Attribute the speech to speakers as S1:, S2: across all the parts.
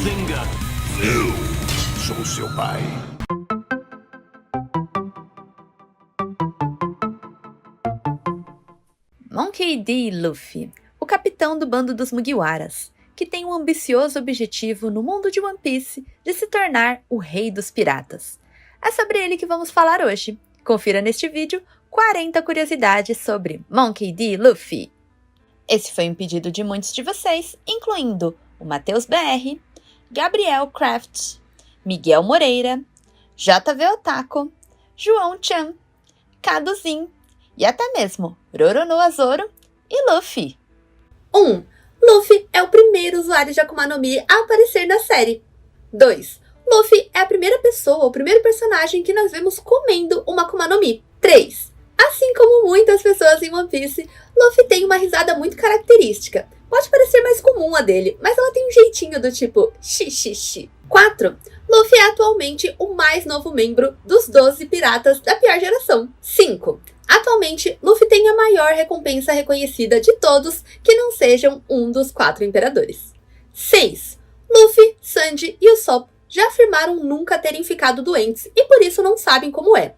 S1: Bazinga!
S2: Eu sou seu pai.
S3: Monkey D. Luffy, o capitão do bando dos Mugiwaras, que tem um ambicioso objetivo no mundo de One Piece de se tornar o rei dos piratas. É sobre ele que vamos falar hoje. Confira neste vídeo 40 curiosidades sobre Monkey D. Luffy. Esse foi um pedido de muitos de vocês, incluindo o Matheus BR, Gabriel Craft, Miguel Moreira, JV Otaku, João Chan, Caduzin e até mesmo Roronoa Zoro e Luffy.
S4: 1. Luffy é o primeiro usuário de Akuma no Mi a aparecer na série. 2. Luffy é a primeira pessoa, o primeiro personagem que nós vemos comendo uma Akuma no Mi. 3. Assim como muitas pessoas em One Piece, Luffy tem uma risada muito característica. Pode parecer mais comum a dele, mas ela tem um jeitinho do tipo xixi. 4. Luffy é atualmente o mais novo membro dos 12 piratas da pior geração. 5. Atualmente, Luffy tem a maior recompensa reconhecida de todos que não sejam um dos 4 imperadores. 6. Luffy, Sanji e Usopp já afirmaram nunca terem ficado doentes e por isso não sabem como é.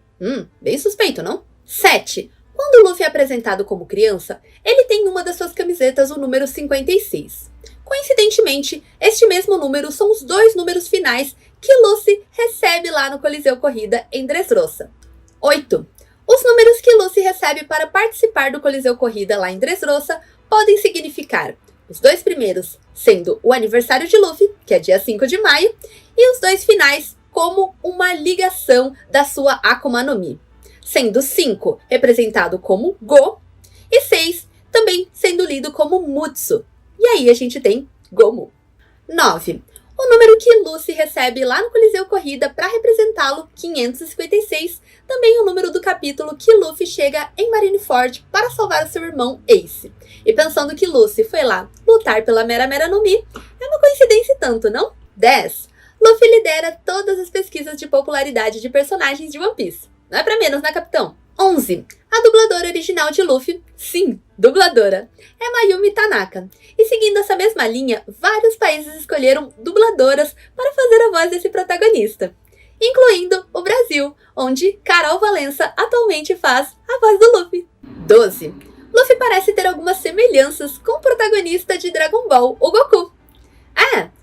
S4: Bem suspeito, não? 7. Quando Luffy é apresentado como criança, ele tem em uma das suas camisetas o número 56. Coincidentemente, este mesmo número são os 2 números finais que Luffy recebe lá no Coliseu Corrida em Dressrosa. 8. Os números que Luffy recebe para participar do Coliseu Corrida lá em Dressrosa podem significar os 2 primeiros sendo o aniversário de Luffy, que é dia 5 de maio, e os 2 finais como uma ligação da sua Akuma no Mi, sendo 5 representado como Go e 6 também sendo lido como Mutsu. E aí a gente tem Gomu. 9. O número que Luffy recebe lá no Coliseu Corrida para representá-lo, 556, também é o número do capítulo que Luffy chega em Marineford para salvar o seu irmão Ace. E pensando que Luffy foi lá lutar pela Mera Mera no Mi, é uma coincidência e tanto, não? 10. Luffy lidera todas as pesquisas de popularidade de personagens de One Piece. Não é pra menos, né, capitão? 11. A dubladora original de Luffy, sim, dubladora, é Mayumi Tanaka. E seguindo essa mesma linha, vários países escolheram dubladoras para fazer a voz desse protagonista, incluindo o Brasil, onde Carol Valença atualmente faz a voz do Luffy. 12. Luffy parece ter algumas semelhanças com o protagonista de Dragon Ball, o Goku.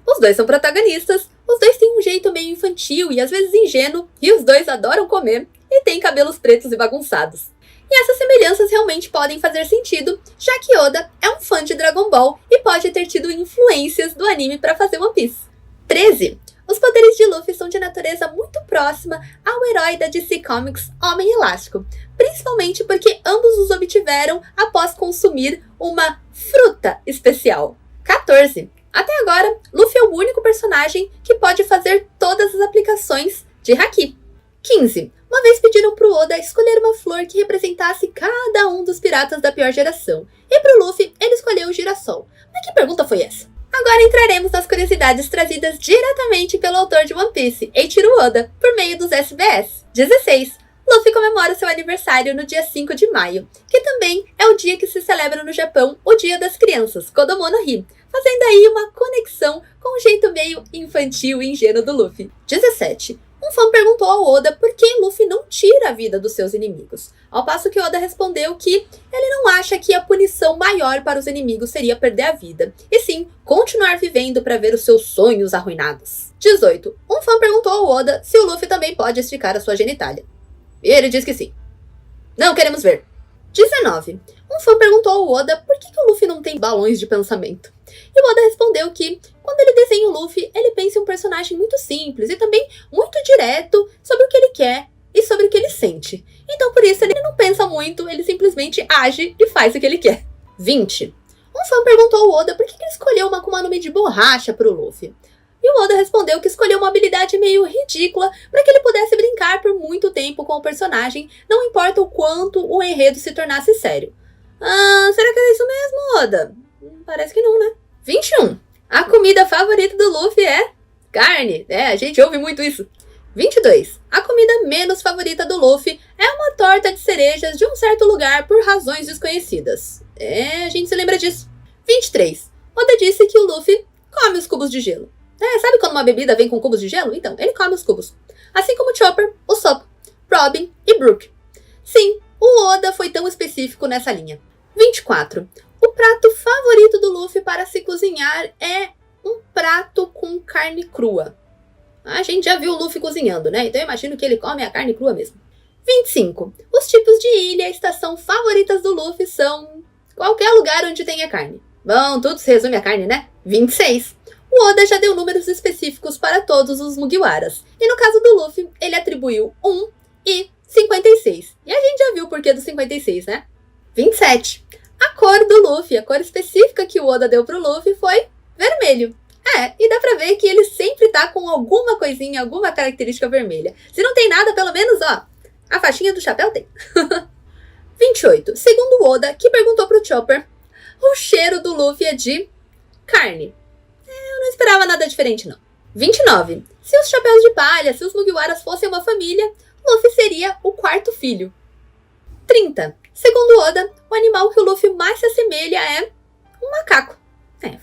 S4: Os 2 são protagonistas, os 2 têm um jeito meio infantil e às vezes ingênuo, e os 2 adoram comer e têm cabelos pretos e bagunçados. E essas semelhanças realmente podem fazer sentido, já que Oda é um fã de Dragon Ball e pode ter tido influências do anime para fazer One Piece. 13. Os poderes de Luffy são de natureza muito próxima ao herói da DC Comics, Homem Elástico, principalmente porque ambos os obtiveram após consumir uma fruta especial. 14. Até agora, Luffy é o único personagem que pode fazer todas as aplicações de Haki. 15. Uma vez pediram pro Oda escolher uma flor que representasse cada um dos piratas da pior geração. E pro Luffy, ele escolheu o girassol. Mas que pergunta foi essa? Agora entraremos nas curiosidades trazidas diretamente pelo autor de One Piece, Eiichiro Oda, por meio dos SBS. 16. Luffy comemora seu aniversário no dia 5 de maio, que também é o dia que se celebra no Japão o Dia das Crianças, Kodomo no Hi, fazendo aí uma conexão com o jeito meio infantil e ingênuo do Luffy. 17. Um fã perguntou ao Oda por que Luffy não tira a vida dos seus inimigos, ao passo que Oda respondeu que ele não acha que a punição maior para os inimigos seria perder a vida, e sim continuar vivendo para ver os seus sonhos arruinados. 18. Um fã perguntou ao Oda se o Luffy também pode esticar a sua genitália. E ele diz que sim. Não queremos ver. 19. Um fã perguntou ao Oda por que o Luffy não tem balões de pensamento. E o Oda respondeu que, quando ele desenha o Luffy, ele pensa em um personagem muito simples e também muito direto sobre o que ele quer e sobre o que ele sente. Então, por isso, ele não pensa muito, ele simplesmente age e faz o que ele quer. 20. Um fã perguntou ao Oda por que ele escolheu uma Akuma no Mi de borracha para o Luffy. E o Oda respondeu que escolheu uma habilidade meio ridícula para que ele pudesse brincar por muito tempo com o personagem, não importa o quanto o enredo se tornasse sério. Será que é isso mesmo, Oda? Parece que não, né? 21. A comida favorita do Luffy é carne. A gente ouve muito isso. 22. A comida menos favorita do Luffy é uma torta de cerejas de um certo lugar por razões desconhecidas. A gente se lembra disso. 23. Oda disse que o Luffy come os cubos de gelo. Sabe quando uma bebida vem com cubos de gelo? Então, ele come os cubos. Assim como Chopper, Usopp, Robin e Brook. Sim, o Oda foi tão específico nessa linha. 24. O prato favorito do Luffy para se cozinhar é um prato com carne crua. A gente já viu o Luffy cozinhando, né? Então eu imagino que ele come a carne crua mesmo. 25. Os tipos de ilha e estação favoritas do Luffy são qualquer lugar onde tenha carne. Bom, tudo se resume a carne, né? 26. O Oda já deu números específicos para todos os Mugiwaras. E no caso do Luffy, ele atribuiu 1 e 56. E a gente já viu o porquê do 56, né? 27. A cor do Luffy, a cor específica que o Oda deu pro Luffy foi vermelho. E dá pra ver que ele sempre tá com alguma coisinha, alguma característica vermelha. Se não tem nada, pelo menos, ó, a faixinha do chapéu tem. 28. Segundo o Oda, que perguntou pro Chopper, o cheiro do Luffy é de carne. Eu não esperava nada diferente, não. 29. Se os chapéus de palha, se os Mugiwaras fossem uma família, Luffy seria o quarto filho. 30. Segundo Oda, o animal que o Luffy mais se assemelha é um macaco.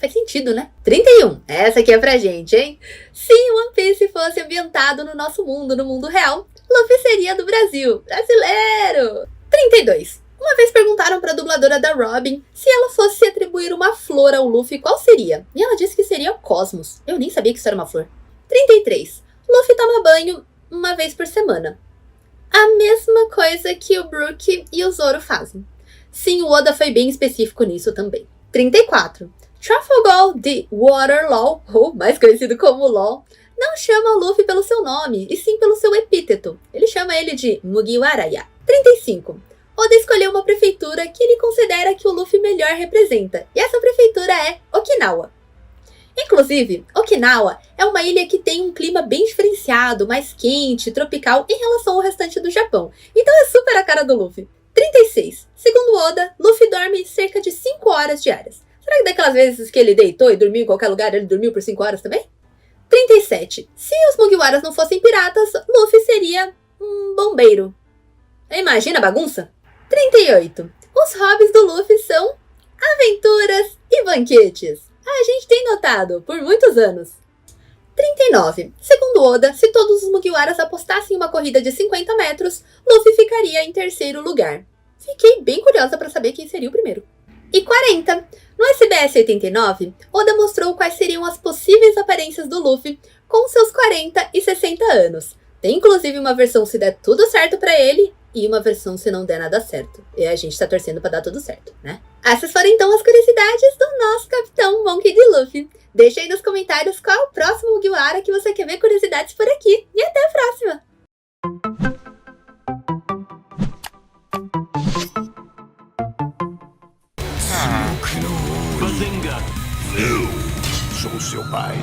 S4: Faz sentido, né? 31. Essa aqui é pra gente, hein? Se One Piece fosse ambientado no nosso mundo, no mundo real, Luffy seria do Brasil. Brasileiro! 32. Uma vez perguntaram pra dubladora da Robin se ela fosse atribuir uma flor ao Luffy, qual seria? E ela disse que seria o cosmos. Eu nem sabia que isso era uma flor. 33. Luffy toma banho uma vez por semana. A mesma coisa que o Brook e o Zoro fazem. Sim, o Oda foi bem específico nisso também. 34. Trafalgar de Waterloo, ou mais conhecido como LOL, não chama o Luffy pelo seu nome, e sim pelo seu epíteto. Ele chama ele de Mugiwaraya. 35. Oda escolheu uma prefeitura que ele considera que o Luffy melhor representa, e essa prefeitura é Okinawa. Inclusive, Okinawa é uma ilha que tem um clima bem diferenciado, mais quente, tropical em relação ao restante do Japão. Então é super a cara do Luffy. 36. Segundo Oda, Luffy dorme cerca de 5 horas diárias. Será que daquelas vezes que ele deitou e dormiu em qualquer lugar, ele dormiu por 5 horas também? 37. Se os Mugiwaras não fossem piratas, Luffy seria um bombeiro. Imagina a bagunça? 38. Os hobbies do Luffy são aventuras e banquetes. A gente tem notado por muitos anos. 39. Segundo Oda, se todos os Mugiwaras apostassem em uma corrida de 50 metros, Luffy ficaria em terceiro lugar. Fiquei bem curiosa para saber quem seria o primeiro. E 40. No SBS 89, Oda mostrou quais seriam as possíveis aparências do Luffy com seus 40 e 60 anos. Tem inclusive uma versão se der tudo certo pra ele e uma versão se não der nada certo. E a gente tá torcendo pra dar tudo certo, né? Essas foram então as curiosidades do nosso Capitão Monkey D. Luffy. Deixa aí nos comentários qual é o próximo Mugiwara que você quer ver curiosidades por aqui. E até a próxima!
S2: Eu sou seu pai.